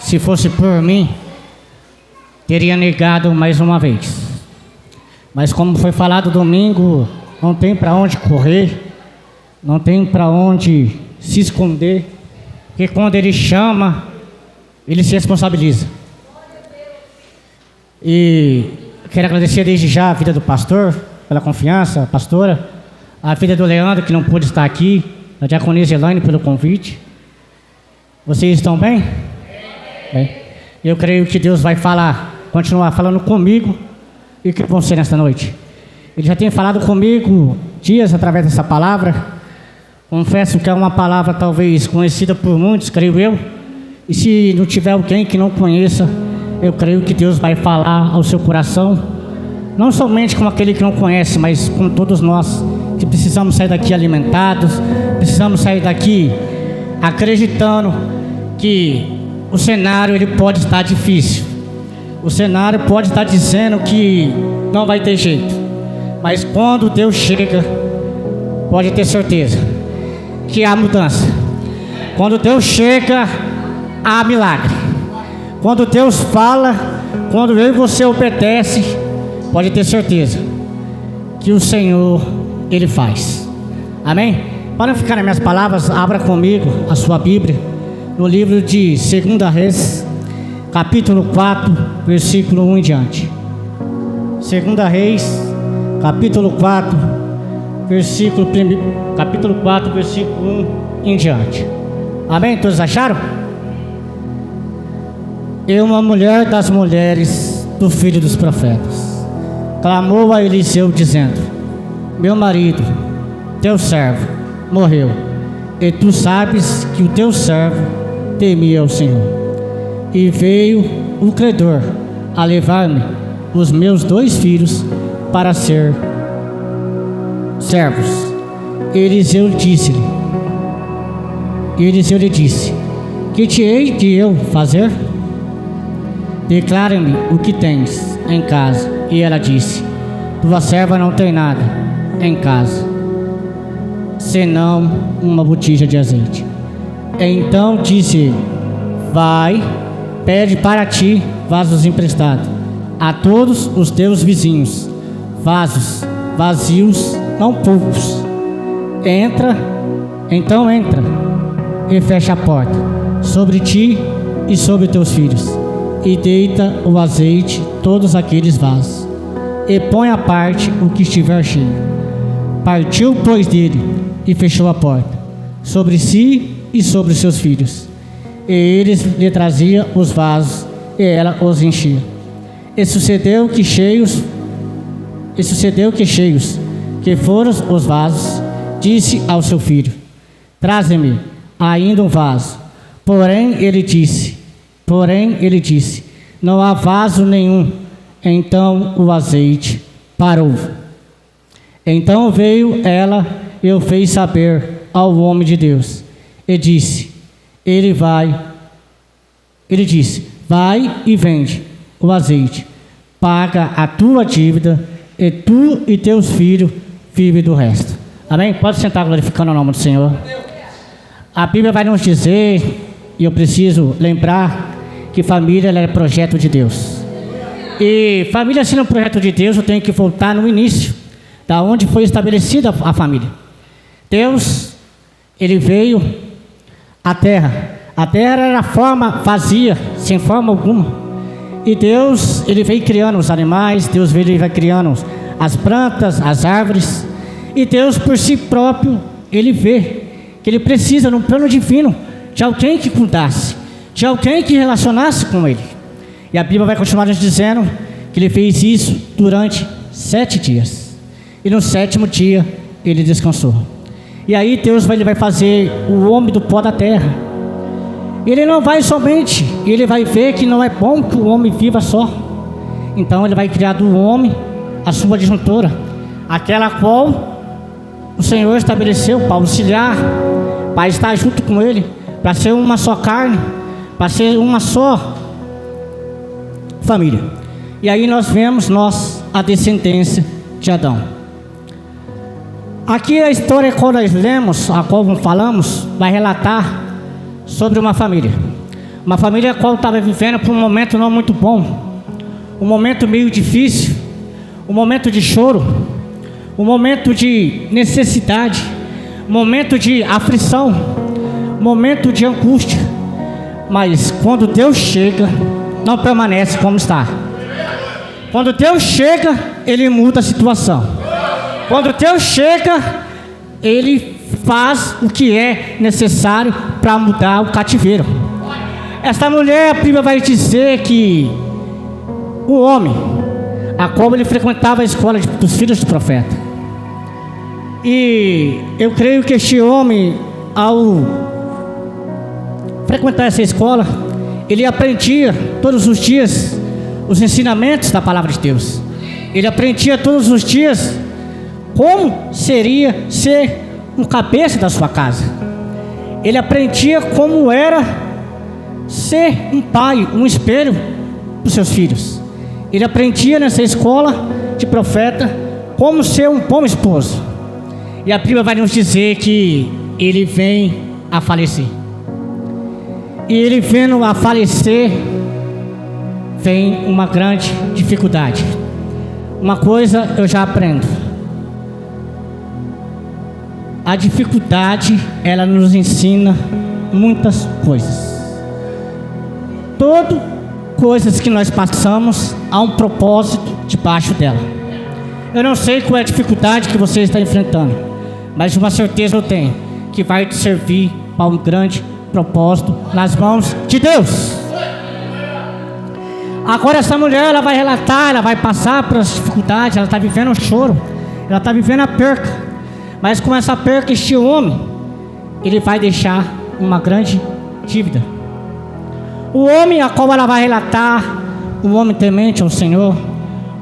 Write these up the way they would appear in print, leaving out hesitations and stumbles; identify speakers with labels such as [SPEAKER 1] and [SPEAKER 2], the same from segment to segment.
[SPEAKER 1] se fosse por mim, teria negado mais uma vez. Mas como foi falado domingo, não tem para onde correr, não tem para onde se esconder, porque quando Ele chama, Ele se responsabiliza. E quero agradecer desde já a vida do pastor, pela confiança, a pastora, a vida do Leandro, que não pôde estar aqui, a diaconisa Elaine, pelo convite. Vocês estão bem? Bem. Eu creio que Deus vai continuar falando comigo e com você nesta noite. Ele já tem falado comigo dias através dessa palavra. Confesso que é uma palavra talvez conhecida por muitos, creio eu. E se não tiver alguém que não conheça, eu creio que Deus vai falar ao seu coração, não somente com aquele que não conhece, mas com todos nós que precisamos sair daqui alimentados, precisamos sair daqui acreditando que o cenário ele pode estar difícil, o cenário pode estar dizendo que não vai ter jeito, mas quando Deus chega, pode ter certeza que há mudança. Quando Deus chega, há milagre. Quando Deus fala, quando eu e você obedece, pode ter certeza que o Senhor, Ele faz. Amém? Para não ficar nas minhas palavras, abra comigo a sua Bíblia, no livro de 2 Reis, capítulo 4, versículo 1 em diante. 2 Reis, capítulo 4, versículo 1 em diante. Amém? Todos acharam? E uma mulher das mulheres do filho dos profetas clamou a Eliseu dizendo: meu marido, teu servo, morreu, e tu sabes que o teu servo temia o Senhor. E veio o credor a levar-me os meus 2 filhos para ser servos. Eliseu lhe disse: que te hei de eu fazer? Declara-me o que tens em casa. E ela disse: tua serva não tem nada em casa, senão uma botija de azeite. Então disse ele: vai, pede para ti vasos emprestados a todos os teus vizinhos, vasos vazios, não poucos. Entra e fecha a porta sobre ti e sobre teus filhos, e deita o azeite todos aqueles vasos, e põe à parte o que estiver cheio. Partiu, pois, dele, e fechou a porta sobre si e sobre seus filhos. E eles lhe traziam os vasos, e ela os enchia. E sucedeu que cheios que foram os vasos, disse ao seu filho: traze-me ainda um vaso. Porém ele disse: não há vaso nenhum. Então o azeite parou. Então veio ela e o fez saber ao homem de Deus, e disse: vai e vende o azeite, paga a tua dívida, e tu e teus filhos vivem do resto. Amém? Pode sentar, glorificando o nome do Senhor. A Bíblia vai nos dizer, e eu preciso lembrar, que família ela é projeto de Deus. E família sendo um projeto de Deus, eu tenho que voltar no início, da onde foi estabelecida a família. Deus, Ele veio à terra. A terra era forma vazia, sem forma alguma. E Deus, Ele veio criando os animais, Deus veio, Ele vai criando as plantas, as árvores. E Deus, por si próprio, Ele vê que Ele precisa, num plano divino, de alguém que cuidasse, de alguém que relacionasse com Ele. E a Bíblia vai continuar nos dizendo que Ele fez isso durante 7 dias. E no 7º dia, Ele descansou. E aí Deus ele vai fazer o homem do pó da terra. Ele não vai somente, Ele vai ver que não é bom que o homem viva só. Então Ele vai criar do homem a sua adjuntora, aquela qual o Senhor estabeleceu para auxiliar, para estar junto com Ele, para ser uma só carne, para ser uma só família. E aí nós vemos a descendência de Adão. Aqui a história que nós lemos, a qual falamos, vai relatar sobre uma família. Uma família a qual estava vivendo por um momento não muito bom, um momento meio difícil, um momento de choro, um momento de necessidade, um momento de aflição, um momento de angústia. Mas quando Deus chega, não permanece como está. Quando Deus chega, Ele muda a situação. Quando Deus chega, Ele faz o que é necessário para mudar o cativeiro. Esta mulher, a Bíblia vai dizer que o homem, a qual ele frequentava a escola dos filhos do profeta. E eu creio que este homem, ao frequentar essa escola, ele aprendia todos os dias os ensinamentos da palavra de Deus. Ele aprendia todos os dias como seria ser um cabeça da sua casa. Ele aprendia como era ser um pai, um espelho para os seus filhos. Ele aprendia nessa escola de profeta como ser um bom esposo. E a Bíblia vai nos dizer que ele vem a falecer. E ele vendo a falecer, vem uma grande dificuldade. Uma coisa eu já aprendo: a dificuldade, ela nos ensina muitas coisas. Coisas que nós passamos, há um propósito debaixo dela. Eu não sei qual é a dificuldade que você está enfrentando, mas uma certeza eu tenho, que vai te servir para um grande propósito nas mãos de Deus. Agora essa mulher, ela vai relatar, ela vai passar por as dificuldades, ela está vivendo um choro, ela está vivendo a perca. Mas com essa perca, este homem, ele vai deixar uma grande dívida. O homem a qual ela vai relatar, o homem temente ao Senhor,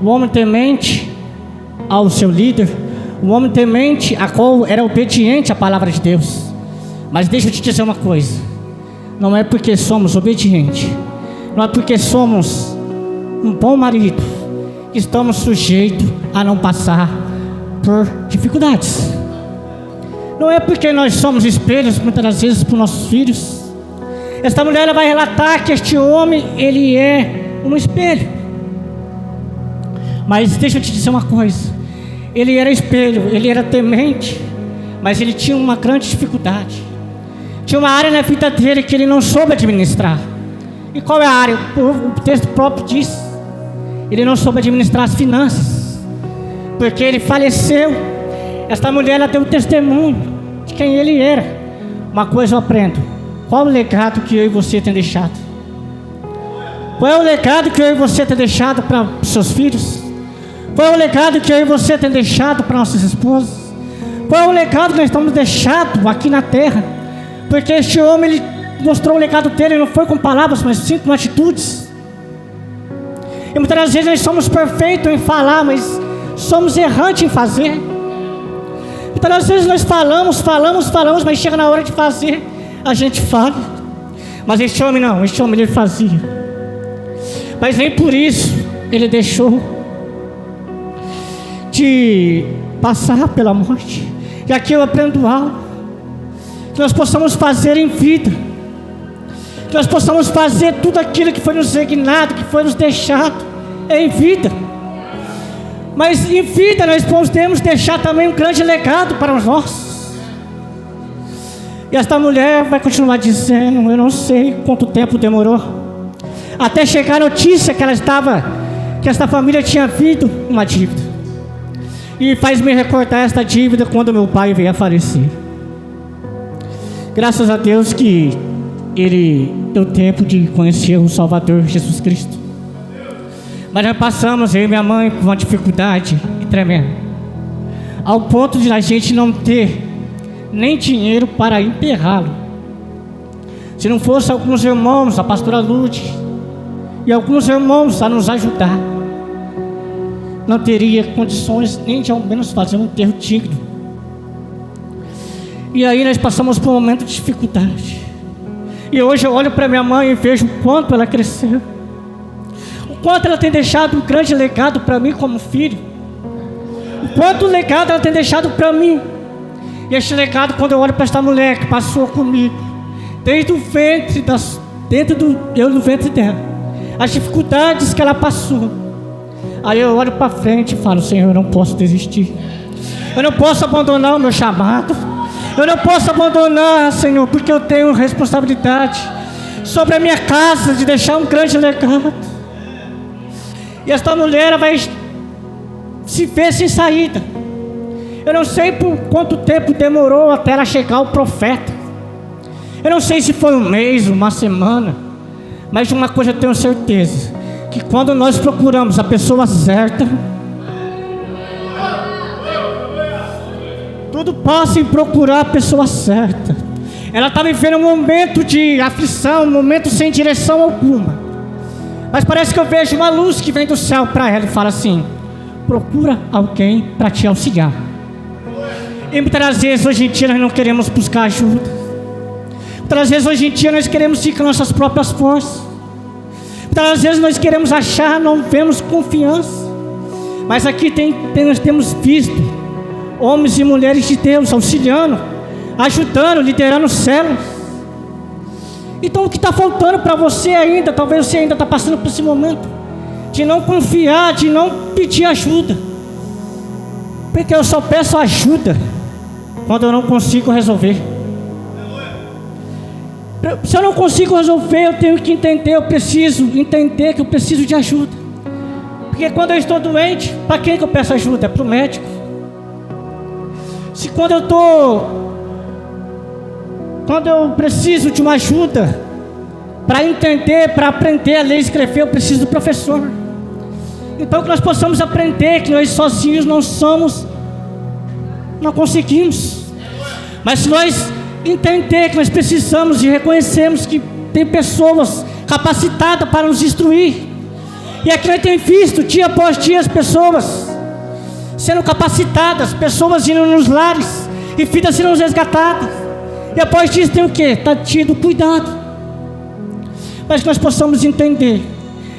[SPEAKER 1] o homem temente ao seu líder, o homem temente a qual era obediente à palavra de Deus. Mas deixa eu te dizer uma coisa: não é porque somos obedientes, não é porque somos um bom marido, que estamos sujeitos a não passar por dificuldades. Não é porque nós somos espelhos muitas das vezes para os nossos filhos. Esta mulher, ela vai relatar que este homem, ele é um espelho. Mas deixa eu te dizer uma coisa: ele era espelho, ele era temente, mas ele tinha uma grande dificuldade. Tinha uma área na vida dele que ele não soube administrar. E qual é a área? O texto próprio diz: ele não soube administrar as finanças, porque ele faleceu. Esta mulher, ela deu testemunho de quem ele era. Uma coisa eu aprendo: qual o legado que eu e você tem deixado? Qual é o legado que eu e você tem deixado para os seus filhos? Qual é o legado que eu e você tem deixado para nossas esposas? Qual é o legado que nós estamos deixando aqui na terra? Porque este homem, ele mostrou o legado dele, não foi com palavras, mas sim com atitudes. E muitas das vezes nós somos perfeitos em falar, mas somos errantes em fazer. Muitas das vezes nós falamos, mas chega na hora de fazer, a gente fala. Mas este homem não, este homem ele fazia. Mas nem por isso ele deixou de passar pela morte. E aqui eu aprendo algo: que nós possamos fazer em vida, que nós possamos fazer tudo aquilo que foi nos designado, que foi nos deixado em vida. Mas em vida nós podemos deixar também um grande legado para os nossos. E esta mulher vai continuar dizendo: eu não sei quanto tempo demorou até chegar a notícia que esta família tinha havido uma dívida. E faz-me recordar esta dívida quando meu pai veio a falecer. Graças a Deus que ele deu tempo de conhecer o Salvador Jesus Cristo. Mas nós passamos, eu e minha mãe, por uma dificuldade tremenda, ao ponto de a gente não ter nem dinheiro para enterrá-lo. Se não fosse alguns irmãos, a pastora Lúcia e alguns irmãos a nos ajudar, não teria condições nem de ao menos fazer um enterro digno. E aí nós passamos por um momento de dificuldade. E hoje eu olho para minha mãe e vejo o quanto ela cresceu, o quanto ela tem deixado um grande legado para mim como filho, o quanto legado ela tem deixado para mim. E este legado, quando eu olho para esta mulher que passou comigo desde o ventre dentro do ventre dela, as dificuldades que ela passou. Aí eu olho para frente e falo: Senhor, eu não posso desistir, eu não posso abandonar o meu chamado, eu não posso abandonar, Senhor, porque eu tenho responsabilidade sobre a minha casa de deixar um grande legado. E esta mulher, ela vai se ver sem saída. Eu não sei por quanto tempo demorou até ela chegar ao profeta. Eu não sei se foi um mês, uma semana, mas de uma coisa eu tenho certeza: que quando nós procuramos a pessoa certa, tudo passa em procurar a pessoa certa. Ela está vivendo um momento de aflição, um momento sem direção alguma, mas parece que eu vejo uma luz que vem do céu para ela e fala assim: procura alguém para te auxiliar. E muitas vezes hoje em dia nós não queremos buscar ajuda. Muitas vezes hoje em dia nós queremos ir com nossas próprias forças. Muitas vezes nós queremos achar, não vemos confiança. Mas aqui nós temos visto homens e mulheres de Deus auxiliando, ajudando, liderando células. Então o que está faltando para você ainda, talvez você ainda está passando por esse momento de não confiar, de não pedir ajuda. Porque eu só peço ajuda quando eu não consigo resolver. Se eu não consigo resolver, eu tenho que entender, eu preciso entender que eu preciso de ajuda. Porque quando eu estou doente, para quem que eu peço ajuda? É para o médico. Se quando eu preciso de uma ajuda para entender, para aprender a ler e escrever, eu preciso do professor. Então que nós possamos aprender que nós sozinhos não conseguimos. Mas se nós entender que nós precisamos e reconhecemos que tem pessoas capacitadas para nos instruir, e aqui nós temos visto dia após dia as pessoas sendo capacitadas, pessoas indo nos lares e vidas sendo resgatadas, e após disso tem o que? Está tido cuidado. Mas que nós possamos entender.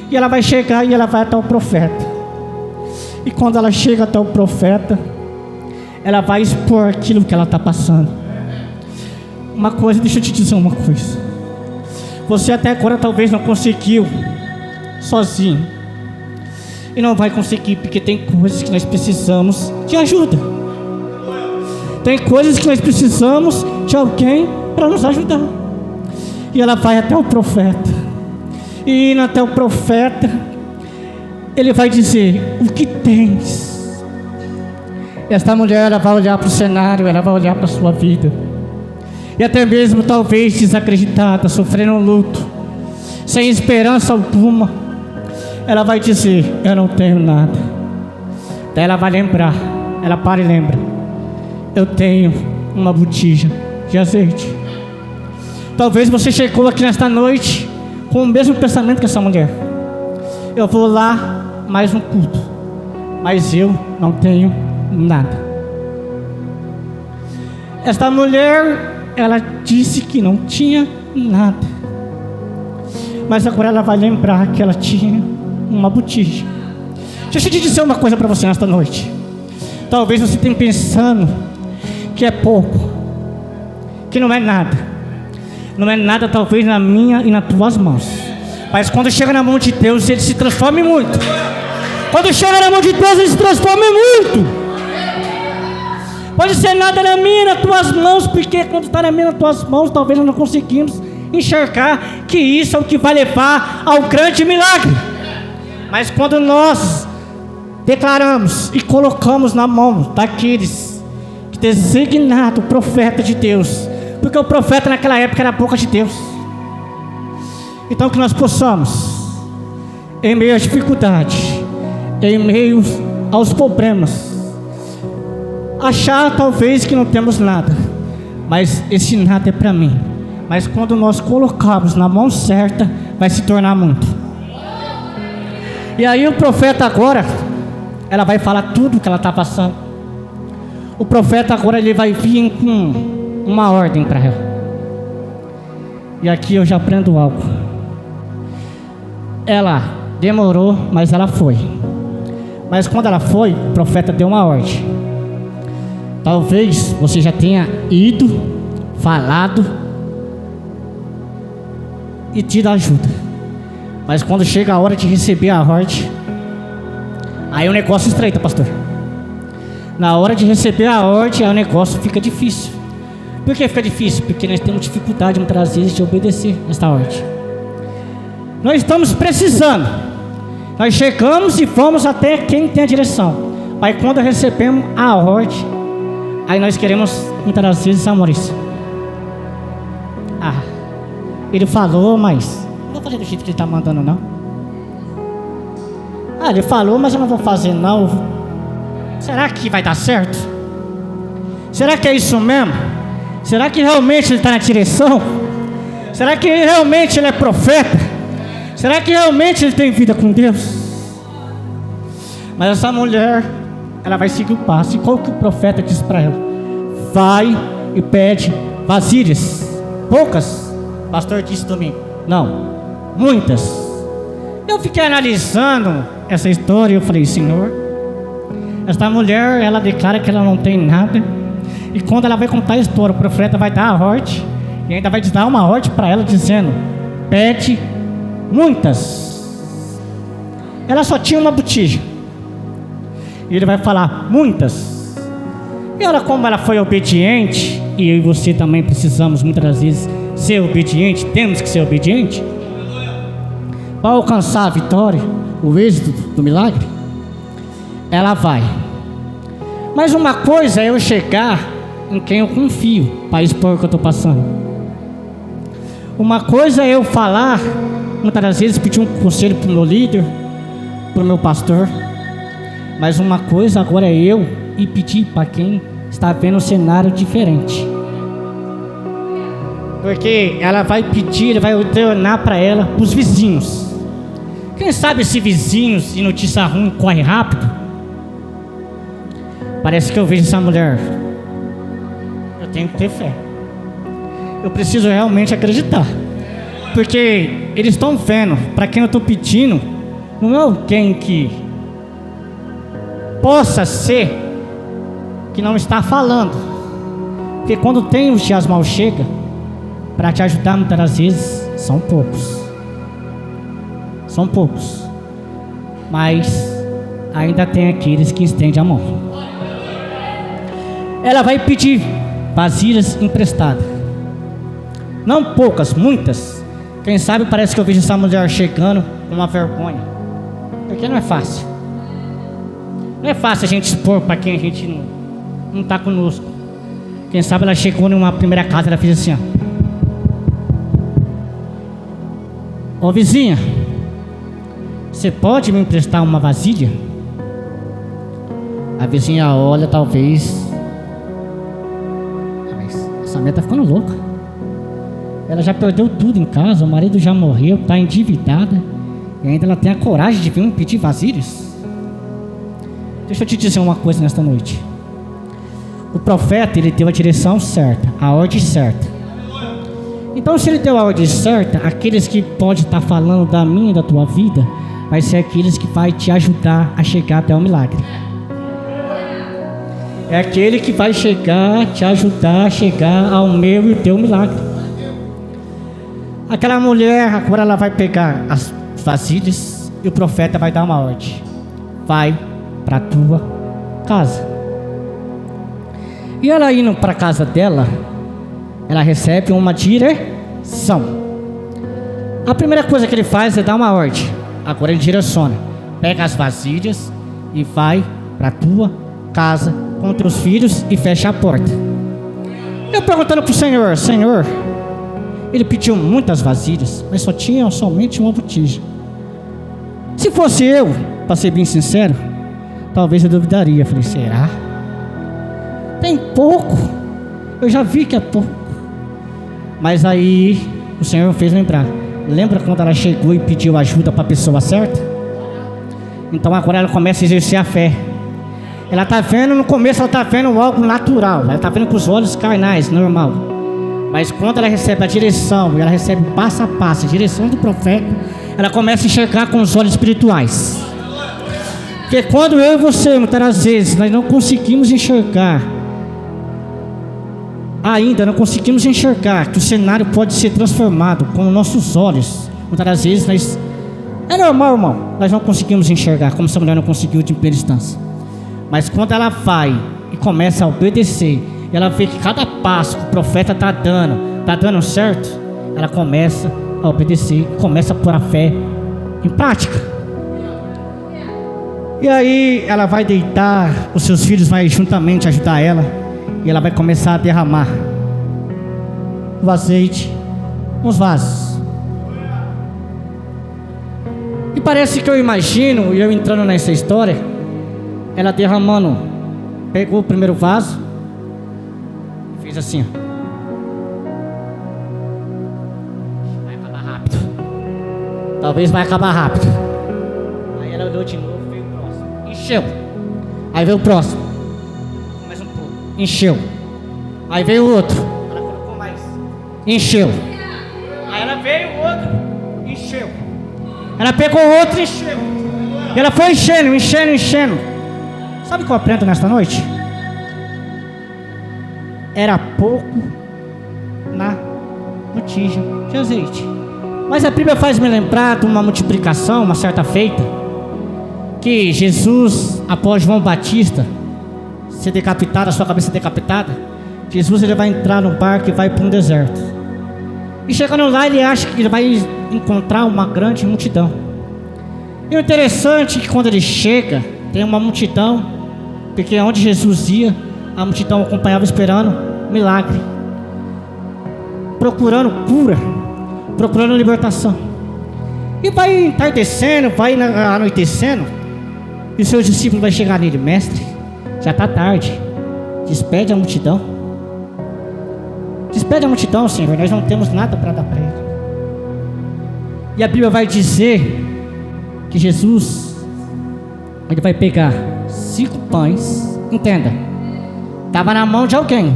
[SPEAKER 1] E ela vai chegar e ela vai até o profeta. E quando ela chega até o profeta, ela vai expor aquilo que ela está passando. Uma coisa, deixa eu te dizer uma coisa. Você até agora talvez não conseguiu sozinho. E não vai conseguir, porque tem coisas que nós precisamos de ajuda. Tem coisas que nós precisamos de alguém para nos ajudar. E ela vai até o profeta. E indo até o profeta, ele vai dizer: o que tens? Esta mulher, ela vai olhar para o cenário, ela vai olhar para a sua vida, e até mesmo talvez desacreditada, sofrendo um luto, sem esperança alguma, ela vai dizer: eu não tenho nada. Daí ela vai lembrar, ela para e lembra: eu tenho uma botija de azeite. Talvez você chegou aqui nesta noite com o mesmo pensamento que essa mulher: eu vou lá mais um culto, mas eu não tenho nada. Esta mulher, ela disse que não tinha nada, mas agora ela vai lembrar que ela tinha uma botija. Deixa eu te dizer uma coisa para você nesta noite. Talvez você esteja pensando que é pouco, que não é nada. Não é nada talvez na minha e nas tuas mãos, mas quando chega na mão de Deus, ele se transforma em muito. Quando chega na mão de Deus, ele se transforma em muito. Pode ser nada na minha e nas tuas mãos, porque quando está na minha e nas tuas mãos, talvez nós não conseguimos enxergar que isso é o que vai levar ao grande milagre. Mas quando nós declaramos e colocamos na mão daqueles que designado o profeta de Deus, porque o profeta naquela época era a boca de Deus. Então que nós possamos, em meio às dificuldades, em meio aos problemas, achar talvez que não temos nada, mas esse nada é para mim. Mas quando nós colocarmos na mão certa, vai se tornar muito. E aí o profeta agora, ela vai falar tudo o que ela está passando. O profeta agora, ele vai vir com uma ordem para ela. E aqui eu já aprendo algo. Ela demorou, mas ela foi. Mas quando ela foi, o profeta deu uma ordem. Talvez você já tenha ido, falado, e te dá ajuda. Mas quando chega a hora de receber a ordem, aí o negócio estreita, pastor. Na hora de receber a ordem, aí o negócio fica difícil. Por que fica difícil? Porque nós temos dificuldade muitas vezes de obedecer esta ordem. Nós estamos precisando. Nós chegamos e vamos até quem tem a direção. Aí quando recebemos a ordem, aí nós queremos muitas vezes, Maurício, ele falou, mas não vou fazer do jeito que ele está mandando, não. Ele falou, mas eu não vou fazer, não. Será que vai dar certo? Será que é isso mesmo? Será que realmente ele está na direção? Será que realmente ele é profeta? Será que realmente ele tem vida com Deus? Mas essa mulher, ela vai seguir o passo. E qual que o profeta disse para ela? Vai e pede vasilhas. Poucas. O pastor disse domingo. Não, muitas. Eu fiquei analisando essa história e eu falei, Senhor, esta mulher, ela declara que ela não tem nada. E quando ela vai contar a história, o profeta vai dar a ordem e ainda vai dar uma ordem para ela dizendo, pede muitas. Ela só tinha uma botija. E ele vai falar muitas. E ela, como ela foi obediente, e eu e você também precisamos muitas vezes ser obediente, temos que ser obediente para alcançar a vitória, o êxito do milagre. Ela vai. Mas uma coisa é eu chegar em quem eu confio para expor o que eu estou passando. Uma coisa é eu falar, muitas vezes pedir um conselho para o meu líder, para o meu pastor. Mas uma coisa agora é eu ir pedir para quem está vendo um cenário diferente. Porque ela vai pedir, vai ordenar para ela, para os vizinhos. Quem sabe se vizinhos e notícia ruim corre rápido? Parece que eu vejo essa mulher. Eu tenho que ter fé. Eu preciso realmente acreditar. Porque eles estão vendo, para quem eu estou pedindo, não é alguém que possa ser que não está falando. Porque quando tem os dias mal chega, para te ajudar muitas vezes, são poucos. São poucos. Mas ainda tem aqueles que estendem a mão. Ela vai pedir vasilhas emprestadas. Não poucas, muitas. Quem sabe parece que eu vejo essa mulher chegando com uma vergonha. Porque não é fácil. Não é fácil a gente expor para quem a gente não está conosco. Quem sabe ela chegou numa primeira casa, ela fez assim, ó, vizinha, você pode me emprestar uma vasilha? A vizinha olha, talvez, mas essa mulher tá ficando louca. Ela já perdeu tudo em casa, o marido já morreu, está endividada, e ainda ela tem a coragem de vir me pedir vasilhas? Deixa eu te dizer uma coisa nesta noite. O profeta, ele deu a direção certa, a ordem certa. Então, se ele deu a ordem certa, aqueles que podem estar falando da minha e da tua vida, vai ser aqueles que vai te ajudar a chegar até o milagre. É aquele que vai chegar, te ajudar a chegar ao meu e o teu milagre. Aquela mulher, agora ela vai pegar as vasilhas e o profeta vai dar uma ordem. Vai para a tua casa. E ela indo para a casa dela, ela recebe uma direção. A primeira coisa que ele faz é dar uma ordem. Agora ele direciona. Pega as vasilhas e vai para a tua casa com teus filhos e fecha a porta. Eu perguntando para o Senhor, Senhor, ele pediu muitas vasilhas, mas só tinha somente uma botija. Se fosse eu, para ser bem sincero, talvez eu duvidaria. Falei, será? Tem pouco. Eu já vi que é pouco. Mas aí o Senhor fez lembrar. Lembra quando ela chegou e pediu ajuda para a pessoa certa? Então agora ela começa a exercer a fé. Ela está vendo, no começo ela está vendo algo natural. Ela está vendo com os olhos carnais, normal. Mas quando ela recebe a direção, ela recebe passo a passo a direção do profeta, ela começa a enxergar com os olhos espirituais. Porque quando eu e você, muitas vezes, nós não conseguimos enxergar ainda não conseguimos enxergar que o cenário pode ser transformado com nossos olhos. Muitas vezes é normal, irmão, nós não conseguimos enxergar, como essa mulher não conseguiu de primeira instância. Mas quando ela vai e começa a obedecer, e ela vê que cada passo que o profeta está dando certo, ela começa a obedecer, começa a pôr a fé em prática. E aí ela vai deitar, os seus filhos vão juntamente ajudar ela, e ela vai começar a derramar o azeite nos vasos. E parece que eu imagino, e eu entrando nessa história, ela derramando, pegou o primeiro vaso, fez assim, ó. Vai acabar rápido. Talvez vai acabar rápido. Aí ela olhou de novo, veio o próximo. Encheu. Aí veio o próximo. Mais um pouco. Encheu. Aí veio o outro. Ela colocou mais. Encheu. Aí ela veio o outro. Encheu. Ela pegou o outro e encheu. E ela foi enchendo. Sabe o que eu aprendo nesta noite? Era pouco na botija de azeite. Mas a Bíblia faz me lembrar de uma multiplicação, uma certa feita, que Jesus, após João Batista ser decapitado, a sua cabeça decapitada, Jesus ele vai entrar no barco e vai para um deserto. E chegando lá ele acha que ele vai encontrar uma grande multidão. E o interessante é que quando ele chega, tem uma multidão, porque onde Jesus ia, a multidão acompanhava esperando milagre, procurando cura, procurando libertação. E vai entardecendo, vai anoitecendo, e os seus discípulos vão chegar nele: mestre, já está tarde, despede a multidão. Despede a multidão, Senhor, nós não temos nada para dar para ele. E a Bíblia vai dizer que Jesus, ele vai pegar 5 pães, entenda, estava na mão de alguém,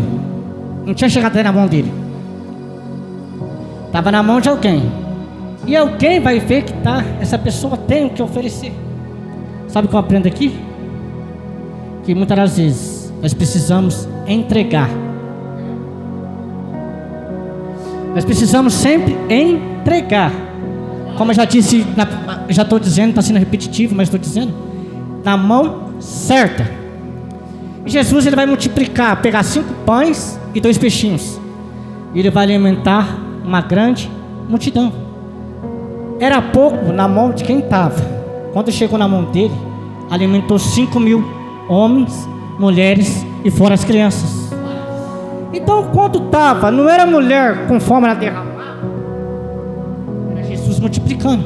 [SPEAKER 1] não tinha chegado até na mão dele, estava na mão de alguém, e alguém vai ver que essa pessoa tem o que oferecer. Sabe o que eu aprendo aqui? Que muitas das vezes nós precisamos entregar. Nós precisamos sempre entregar. Como eu já disse, já estou dizendo, está sendo repetitivo, mas estou dizendo, na mão certa. E Jesus ele vai multiplicar, pegar 5 pães e 2 peixinhos, e ele vai alimentar uma grande multidão. Era pouco na mão de quem estava. Quando chegou na mão dele, alimentou 5.000 homens, mulheres e fora as crianças. Então quando estava, não era mulher com fome ela derramava, era Jesus multiplicando.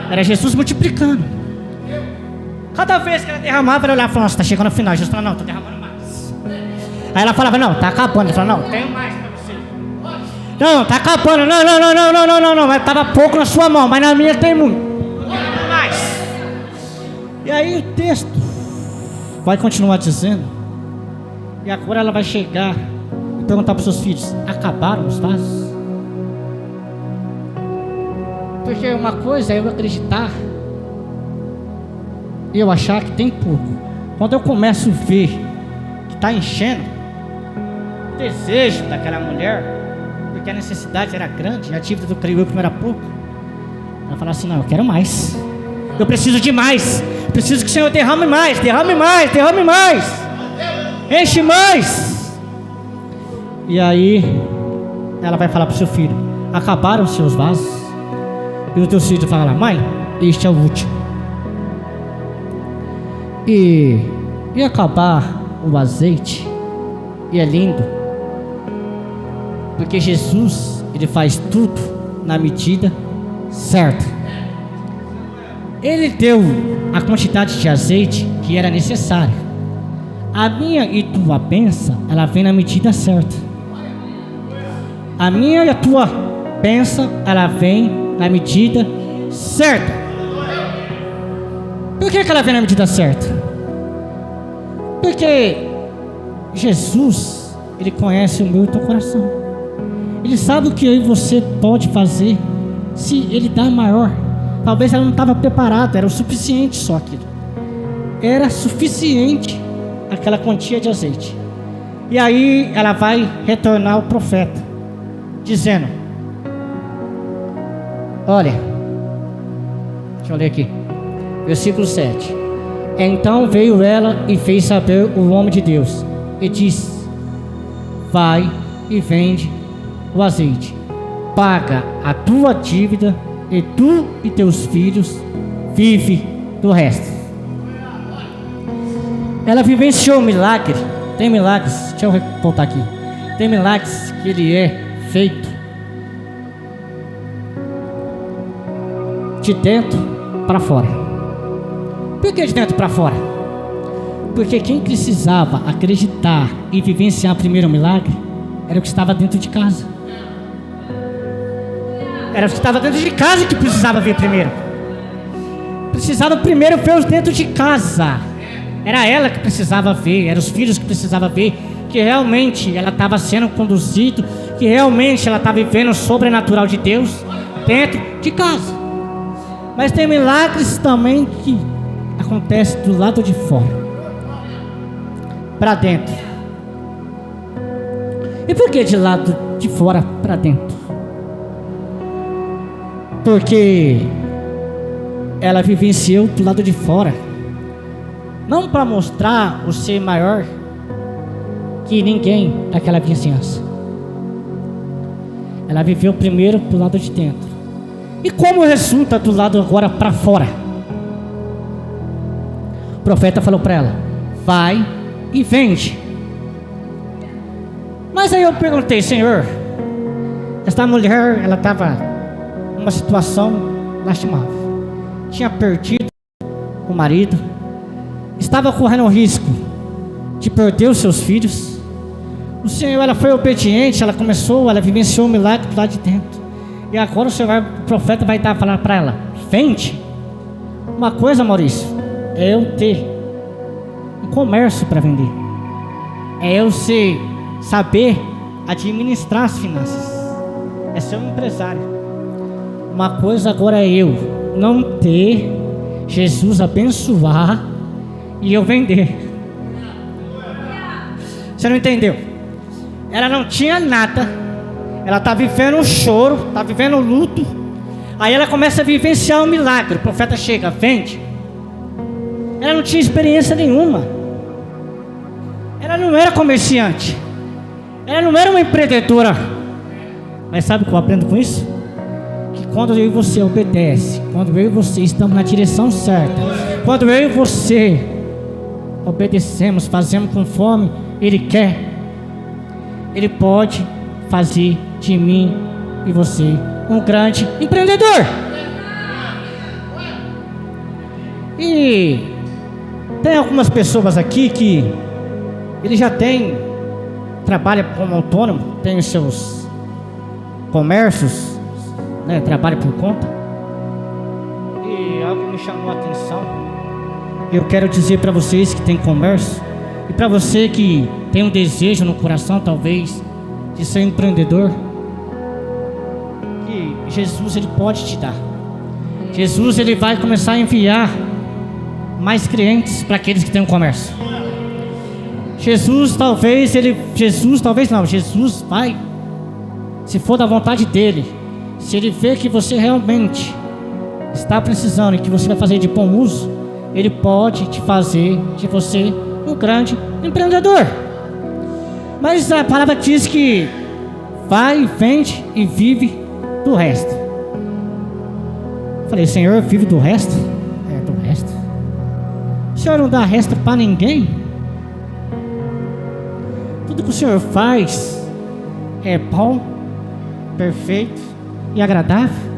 [SPEAKER 1] Era Jesus multiplicando. Cada vez que ela derramava, ela olhava e falava: nossa, está chegando ao final. Jesus falava: não, estou derramando mais. Aí ela falava: não, está acabando. Ele falava: não, tenho mais para você. Não, está acabando. Não, mas estava pouco na sua mão, mas na minha tem muito. Não mais. E aí o texto vai continuar dizendo, e agora ela vai chegar e perguntar para os seus filhos: acabaram os vasos? Porque uma coisa é eu acreditar e eu achar que tem pouco. Quando eu começo a ver que está enchendo, o desejo daquela mulher, porque a necessidade era grande, a dívida do creio eu que não era pouco, ela fala assim: não, eu quero mais, eu preciso de mais, preciso que o Senhor derrame mais, enche mais. E aí ela vai falar para o seu filho: acabaram os seus vasos? E o teu filho fala: mãe, este é o último. E acabar o azeite, e é lindo, porque Jesus ele faz tudo na medida certa. Ele deu a quantidade de azeite que era necessária. A minha e tua bênção, ela vem na medida certa. A minha e a tua bênção, ela vem na medida certa. Por que ela vem na medida certa? Porque Jesus, ele conhece o meu e o teu coração. Ele sabe o que eu e você pode fazer se ele dá maior. Talvez ela não estava preparada, era o suficiente só aquilo. Era suficiente aquela quantia de azeite. E aí ela vai retornar ao profeta, dizendo: olha, deixa eu ler aqui, versículo 7. Então veio ela e fez saber o homem de Deus, e disse: vai e vende o azeite, paga a tua dívida, e tu e teus filhos vive do resto. Ela vivenciou um milagre. Tem milagres, deixa eu voltar aqui. Tem milagres que ele é feito de dentro para fora. Por que de dentro para fora? Porque quem precisava acreditar e vivenciar o primeiro milagre era o que estava dentro de casa. Era o que estava dentro de casa que precisava ver primeiro. Precisava primeiro ver os dentro de casa. Era ela que precisava ver, eram os filhos que precisavam ver que realmente ela estava sendo conduzida, que realmente ela estava vivendo o sobrenatural de Deus dentro de casa. Mas tem milagres também que acontecem do lado de fora para dentro. E por que de lado de fora para dentro? Porque ela vivenciou do lado de fora, não para mostrar o ser maior que ninguém daquela vizinhança. Ela viveu primeiro do lado de dentro. E como resulta do lado agora para fora? O profeta falou para ela: vai e vende. Mas aí eu perguntei: Senhor, esta mulher, ela estava numa situação lastimável, tinha perdido o marido, estava correndo o risco de perder os seus filhos. O Senhor, ela foi obediente, ela vivenciou o milagre do lado de dentro. E agora o profeta vai estar falando para ela: vende. Uma coisa, Maurício, é eu ter um comércio para vender, é eu saber administrar as finanças, é ser um empresário. Uma coisa agora é eu não ter, Jesus abençoar e eu vender. Você não entendeu? Ela não tinha nada, ela está vivendo um choro, está vivendo um luto. Aí ela começa a vivenciar um milagre. O profeta chega: vende. Ela não tinha experiência nenhuma, ela não era comerciante, ela não era uma empreendedora. Mas sabe o que eu aprendo com isso? Que quando eu e você obedece, quando eu e você estamos na direção certa, quando eu e você obedecemos, fazemos conforme Ele quer, Ele pode fazer de mim e você um grande empreendedor. E tem algumas pessoas aqui que ele já trabalha como autônomo, tem os seus comércios, né, trabalha por conta. E algo me chamou a atenção. Eu quero dizer para vocês que tem comércio, e para você que tem um desejo no coração talvez de ser empreendedor, que Jesus ele pode te dar. Jesus ele vai começar a enviar mais clientes para aqueles que têm um comércio. Jesus vai, se for da vontade dele, se ele ver que você realmente está precisando e que você vai fazer de bom uso, ele pode te fazer de você um grande empreendedor. Mas a palavra diz que vai, vende e vive do resto. Falei: Senhor, vive do resto? É, do resto. O Senhor não dá resto para ninguém? Tudo que o Senhor faz é bom, perfeito e agradável.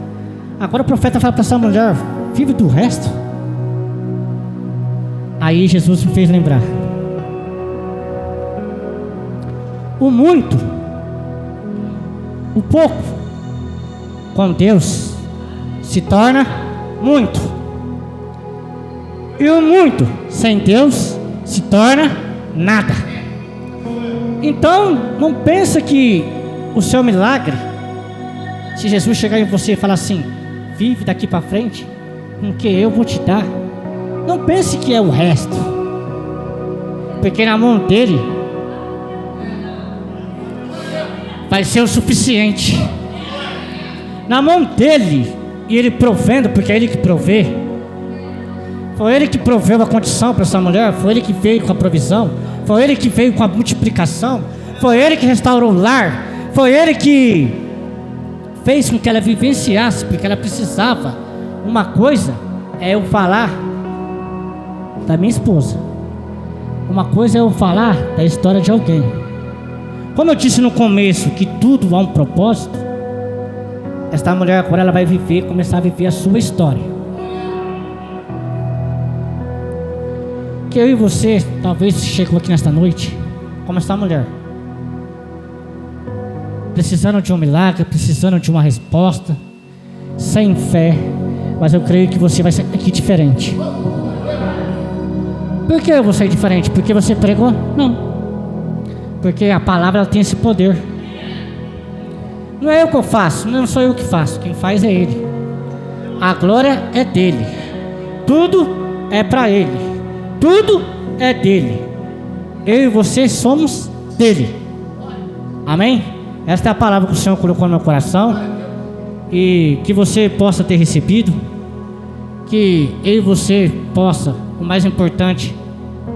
[SPEAKER 1] Agora o profeta fala para essa mulher: vive do resto. Aí Jesus me fez lembrar: o muito, o pouco, com Deus se torna muito, e o muito sem Deus se torna nada. Então não pensa que o seu milagre, se Jesus chegar em você e falar assim: vive daqui para frente com o que eu vou te dar, não pense que é o resto, porque na mão dele vai ser o suficiente. Na mão dele, e ele provendo, porque é ele que provê. Foi ele que proveu a condição para essa mulher, foi ele que veio com a provisão, foi ele que veio com a multiplicação, foi ele que restaurou o lar, foi ele que fez com que ela vivenciasse, porque ela precisava. Uma coisa é eu falar da minha esposa, uma coisa é eu falar da história de alguém. Como eu disse no começo, que tudo há um propósito, esta mulher agora ela vai viver, começar a viver a sua história. Que eu e você, talvez chegou aqui nesta noite, como esta mulher, precisando de um milagre, precisando de uma resposta, sem fé, mas eu creio que você vai sair aqui diferente. Por que eu vou sair diferente? Porque você pregou? Não. Porque a palavra ela tem esse poder. Não é eu que eu faço, não sou eu que faço, quem faz é Ele. A glória é dele, tudo é para Ele, tudo é dele. Eu e você somos dele. Amém? Esta é a palavra que o Senhor colocou no meu coração, e que você possa ter recebido, que eu e você possa, o mais importante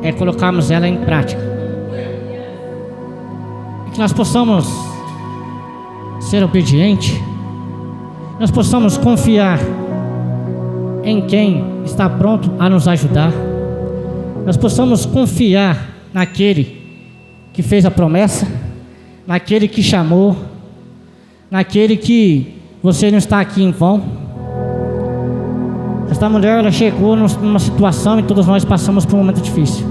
[SPEAKER 1] é colocarmos ela em prática, e que nós possamos ser obedientes, nós possamos confiar em quem está pronto a nos ajudar, nós possamos confiar naquele que fez a promessa, naquele que chamou, naquele que você não está aqui em vão. Esta mulher ela chegou numa situação e todos nós passamos por um momento difícil,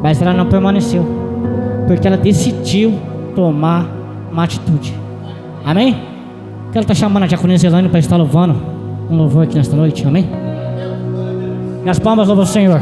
[SPEAKER 1] mas ela não permaneceu, porque ela decidiu tomar uma atitude. Amém? Ela está chamando a diaconisa Elaine para estar louvando um louvor aqui nesta noite. Amém? E as palmas louvam o Senhor.